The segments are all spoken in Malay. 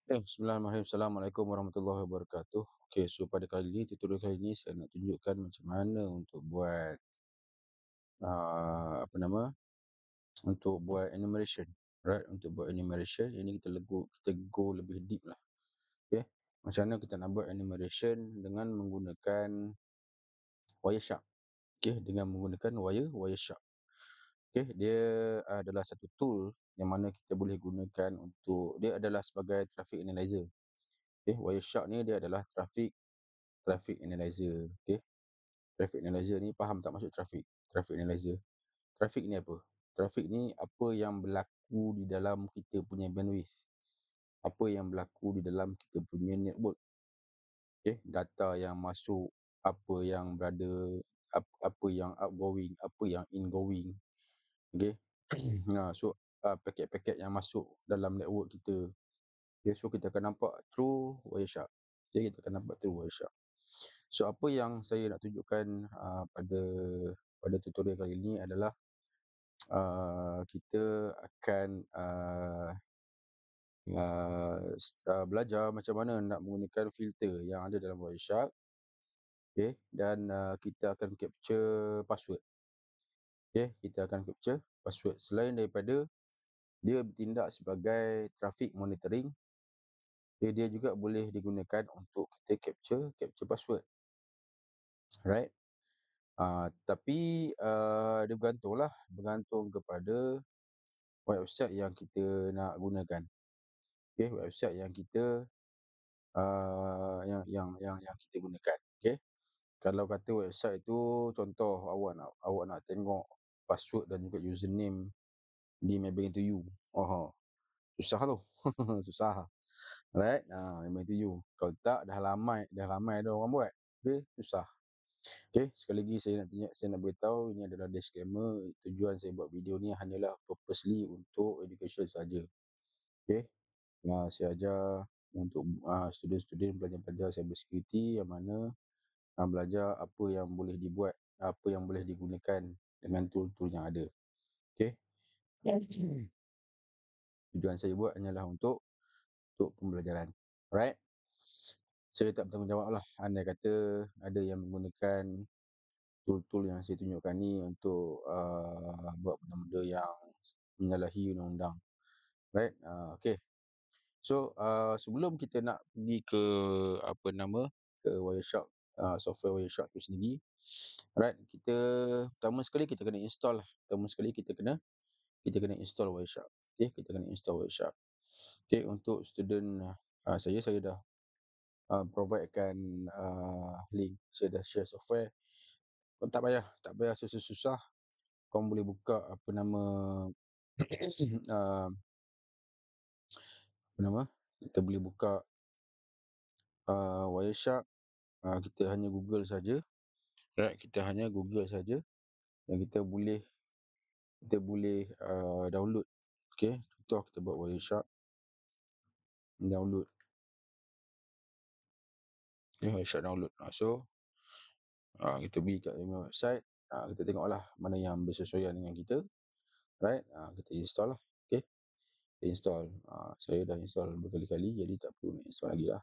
Bismillahirrahmanirrahim. Assalamualaikum warahmatullahi wabarakatuh. Okey, so pada kali ini, tutorial kali ini saya nak tunjukkan macam mana untuk buat, apa nama, untuk buat enumeration, right? Untuk buat enumeration, ini kita go lebih deep lah, okey. Macam mana kita nak buat enumeration dengan menggunakan Wireshark, okey, dengan menggunakan Wireshark. Okey, dia adalah satu tool yang mana kita boleh gunakan dia adalah sebagai traffic analyzer. Okey, Wireshark ni dia adalah traffic analyzer, okey. Traffic analyzer ni faham tak maksud traffic? Traffic analyzer. Traffic ni apa? Traffic ni apa yang berlaku di dalam kita punya bandwidth. Apa yang berlaku di dalam kita punya network. Okey, data yang masuk, apa yang apa yang outgoing, apa yang ingoing. Okey. So paket-paket yang masuk dalam network kita. Okay, so kita akan nampak through Wireshark. Okay, kita akan nampak through Wireshark. So apa yang saya nak tunjukkan pada tutorial kali ini adalah kita akan belajar macam mana nak menggunakan filter yang ada dalam Wireshark. Okay, dan kita akan capture password. Okay, kita akan capture password. Selain daripada dia bertindak sebagai traffic monitoring, dia juga boleh digunakan untuk kita capture password. Right? Tapi dia bergantung kepada website yang kita nak gunakan. Okay, website yang kita yang kita gunakan. Okay, kalau kata website tu, contoh awak nak tengok password dan juga username di Maybank to you. Susah tu. Susah. Right? Maybank to you. Kalau tak dah ramai dah orang buat. Okay, susah. Okay, sekali lagi saya nak beritahu, ini adalah disclaimer. Tujuan saya buat video ni hanyalah purposely untuk education saja. Okay, saya ajar untuk student-student pelajar-pelajar cyber security yang mana belajar apa yang boleh dibuat, apa yang boleh digunakan dengan tool-tool yang ada. Okay. Tujuan saya buat hanyalah untuk pembelajaran. Alright. Saya tak bertanggungjawab lah andai kata ada yang menggunakan tool-tool yang saya tunjukkan ni untuk buat benda-benda yang menyalahi undang-undang. Right? Okay. So sebelum kita nak pergi ke ke Wireshark, software Wireshark tu sendiri, right, pertama sekali kita kena install lah. Kita kena install Wireshark. Okay, kita kena install Wireshark. Okay, untuk student saya dah providekan link. Saya dah share software. Tak payah susah-susah. Kau boleh buka kita boleh buka Wireshark. Kita hanya Google saja. Right, kita hanya Google saja dan kita boleh download. Okay, contoh kita buat Wireshark download. Okay, Wireshark download. So kita pergi kat website. Kita tengoklah mana yang bersesuaian dengan kita. Right, kita install lah. Okay, kita install. Saya dah install berkali-kali, jadi tak perlu nak install lagi lah.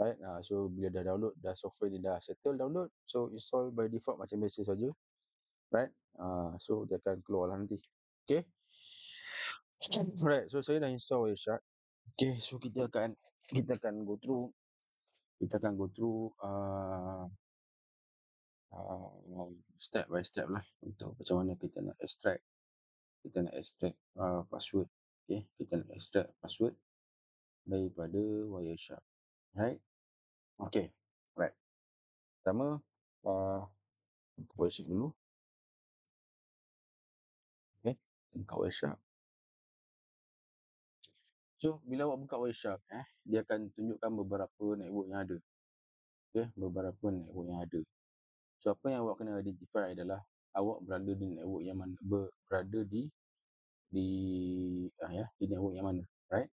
Right, so bila dah download, software ni dah settle download, so install by default macam biasa saja. Right, so dia akan keluar lah nanti. Okay. Right, so saya dah install Wireshark. Okay, so kita akan go through step by step lah untuk macam mana kita nak extract password. Okay, kita nak extract password daripada Wireshark. Right. Okay. Right. Pertama buka Wireshark dulu. Okay, buka Wireshark. So bila awak buka Wireshark, dia akan tunjukkan beberapa network yang ada. Okay, beberapa network yang ada. So apa yang awak kena identify adalah awak berada di network yang mana, di network yang mana, right?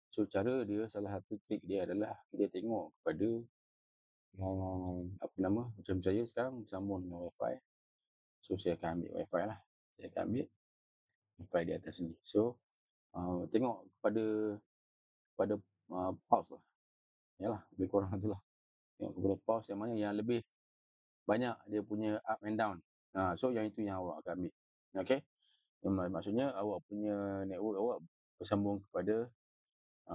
So cara dia, salah satu trik dia adalah kita tengok kepada macam saya sekarang bersambung dengan Wi-Fi. So saya akan ambil Wi-Fi lah. Saya akan ambil Wi-Fi di atas ni. So tengok kepada pause lah. Yalah, lebih kurang itulah. Tengok kepada pause yang mana yang lebih banyak dia punya up and down. So yang itu yang awak akan ambil. Okey? Maksudnya awak punya network awak bersambung kepada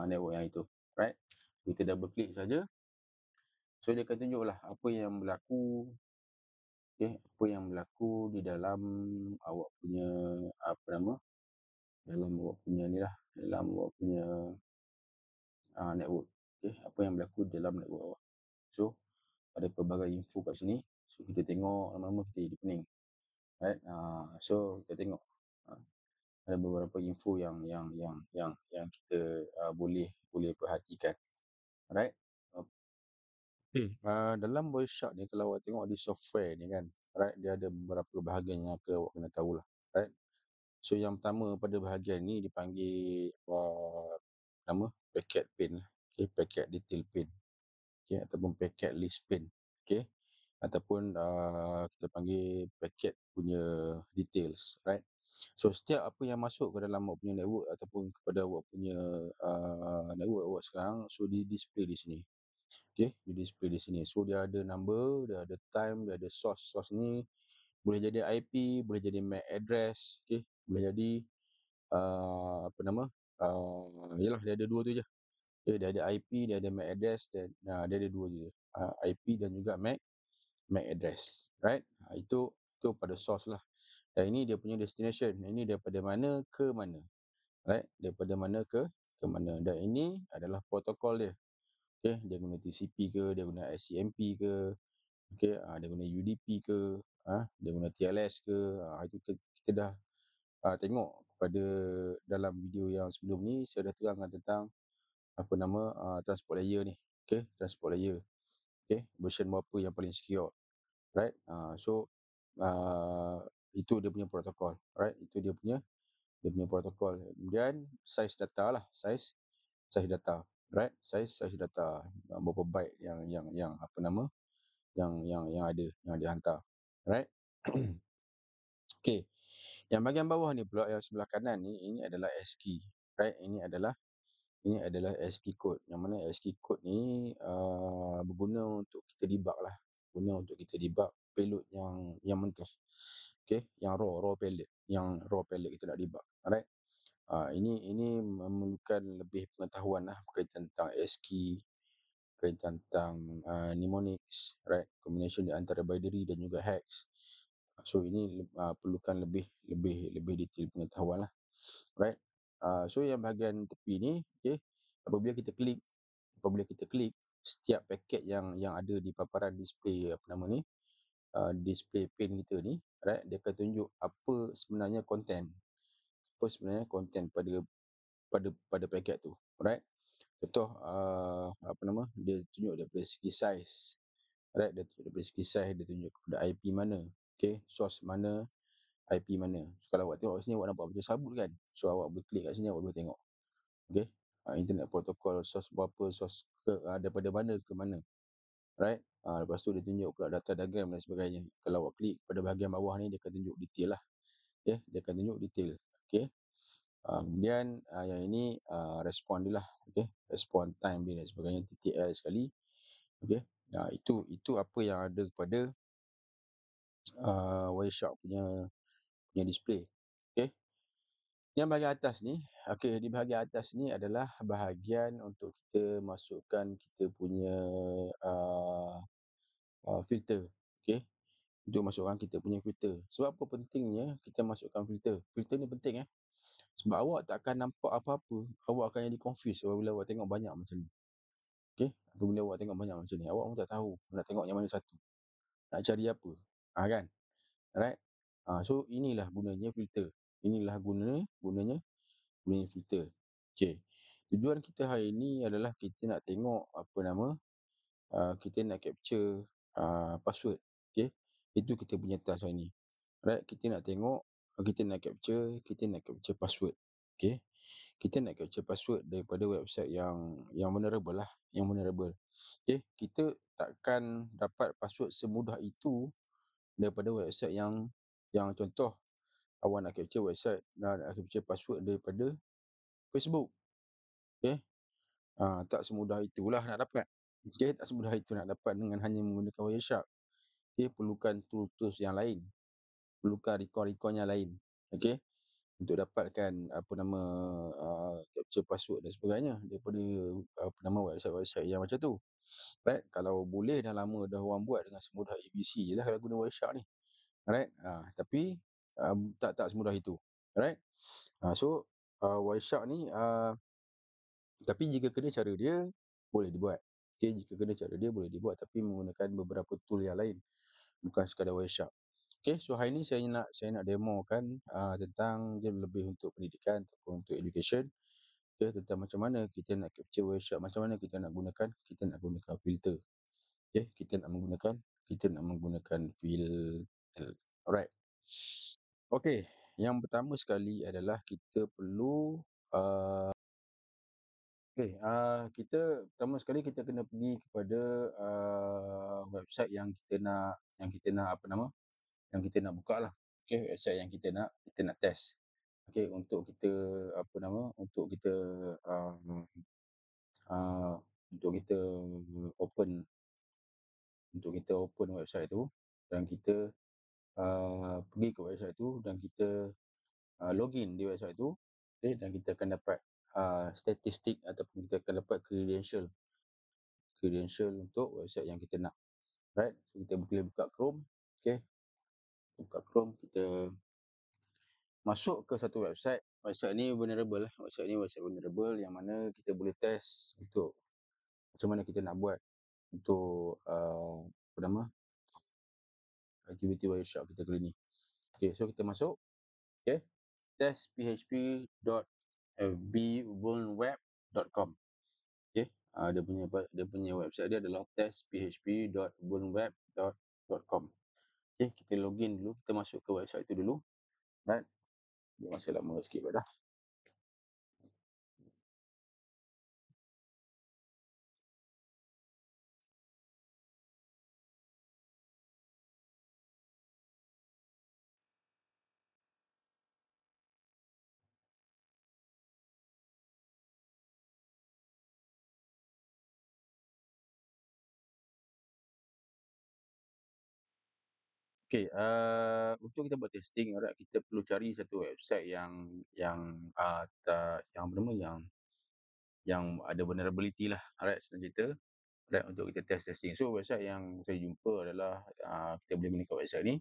network yang itu. Right? Kita double klik saja. So dia akan tunjuklah apa yang berlaku. Apa yang berlaku di dalam awak punya apa nama? Dalam awak punya ni lah, dalam awak punya network. Apa yang berlaku dalam network awak. So ada pelbagai info kat sini. So kita tengok lama-lama kita jadi pening. Right? So kita tengok. Ada beberapa info yang kita boleh perhatikan. Alright? Dalam Wireshark ni kalau awak tengok di software ni kan, right, dia ada beberapa bahagian yang awak kena tahulah. Right? So yang pertama pada bahagian ni dipanggil nama packet pane lah. Packet detail pane. Ataupun packet list pane. Ataupun kita panggil packet punya details, right? So setiap apa yang masuk ke dalam awak punya network ataupun kepada awak punya network awak sekarang, so di display di sini. Di display di sini. So dia ada number, dia ada time, dia ada source. Source ni boleh jadi IP, boleh jadi MAC address, boleh jadi apa nama? Yalah, dia ada dua tu je. Dia ada IP, dia ada MAC address, dan dia ada dua je. IP dan juga MAC address, right? Itu pada source lah. Dan ini dia punya destination. Ini daripada mana ke mana, right? Daripada mana ke mana. Dan ini adalah protokol dia. Dia guna TCP ke, dia guna ICMP ke, dia guna UDP ke, dia guna TLS ke. Itu kita dah tengok pada dalam video yang sebelum ni. Saya dah terangkan tentang apa nama transport layer ni. Transport layer. Version berapa yang paling secure, right? So itu dia punya protokol, right? Itu dia punya protokol. Kemudian size data lah, size data, right? Size data, berapa byte yang apa nama yang ada, yang dihantar, right? Okey, yang bahagian bawah ni pula, yang sebelah kanan ni, ini adalah ASCII, right? Ini adalah ASCII code. Yang mana ASCII code ni berguna untuk kita debug lah, guna untuk kita debug payload yang mentah. Yang raw payload, kita nak debug, alright? Ini memerlukan lebih pengetahuan lah berkaitan tentang ASCII, berkaitan tentang mnemonics, right? Combination di antara binary dan juga hex. So ini perlukan lebih detail pengetahuan lah, right? So yang bahagian tepi ni, apabila kita klik setiap paket yang ada di paparan display apa nama ni, display pane kita ni, right, dia akan tunjuk apa sebenarnya konten pada paket tu, right? Contoh apa nama, dia tunjuk daripada segi size, right? Dia tunjuk daripada segi size, dia tunjuk kepada IP mana, source mana, IP mana. So, kalau awak tengok kat sini, awak nampak macam sabut kan? So awak boleh klik kat sini, awak boleh tengok. Internet protocol, source berapa, source daripada mana ke mana, right? Lepas tu dia tunjuk pula data diagram dan sebagainya. Kalau awak klik pada bahagian bawah ni, dia akan tunjuk detail lah. Dia akan tunjuk detail. Kemudian yang ini respon dia lah. Respon time dia dan sebagainya, TTL sekali. Itu apa yang ada pada Wireshark punya display. Yang bahagian atas ni, di bahagian atas ni adalah bahagian untuk kita masukkan kita punya filter. Untuk masukkan kita punya filter. Sebab apa pentingnya kita masukkan filter? Filter ni penting sebab awak tak akan nampak apa-apa. Awak akan jadi confused apabila awak tengok banyak macam ni. Apabila awak tengok banyak macam ni, awak pun tak tahu nak tengok yang mana satu, nak cari apa, kan? Alright? So inilah gunanya filter. Inilah gunanya filter. Tujuan kita hari ini adalah kita nak tengok apa nama, kita nak capture password. Itu kita punya task hari ini. Right? Kita nak tengok, kita nak capture password. Kita nak capture password daripada website yang vulnerable lah, yang vulnerable. Kita takkan dapat password semudah itu daripada website yang contoh awak nak capture website, nak capture password daripada Facebook. Tak semudah itulah nak dapat. Okey, tak semudah itu nak dapat dengan hanya menggunakan Wireshark. Okey, perlukan tools-tools yang lain, perlukan recall-recall yang lain, okey, untuk dapatkan capture password dan sebagainya daripada website-website yang macam tu. Right, kalau boleh dah lama dah orang buat dengan semudah ABC je lah kalau guna Wireshark ni. Alright, tapi tak semudah itu. Alright. Wireshark ni tapi jika kena cara dia boleh dibuat. Okey, jika kena cara dia boleh dibuat tapi menggunakan beberapa tool yang lain, bukan sekadar Wireshark. Okey, so hari ni saya nak demokan tentang dia lebih untuk pendidikan ataupun untuk education. Okey, tentang macam mana kita nak capture Wireshark, macam mana kita nak gunakan filter. Okey, kita nak menggunakan filter. Alright. Okey, yang pertama sekali adalah kita perlu pertama sekali kita kena pergi kepada website yang kita nak buka lah. Okey, website yang kita nak test. Okey, untuk kita open website tu, dan kita pergi ke website tu dan kita login di website tu. Okey, dan kita akan dapat statistik ataupun kita akan dapat credential untuk website yang kita nak. Right, so kita boleh buka Chrome. Okey, buka Chrome, kita masuk ke satu website. Website ni vulnerable lah. Website vulnerable yang mana kita boleh test untuk macam mana kita nak buat untuk aktiviti Wireshark kita kali ni. Okey, so kita masuk. Okey, testphp.bvulnweb.com. Okey, dia punya website dia adalah testphp.vulnweb.com. Okey, kita login dulu, kita masuk ke website tu dulu. Right, dia masa lama sikit dah. Okey, untuk kita buat testing, alright, kita perlu cari satu website yang ada vulnerability lah. Alright, senang cerita. Alright, untuk kita testing. So website yang saya jumpa adalah kita boleh gunakan website ni.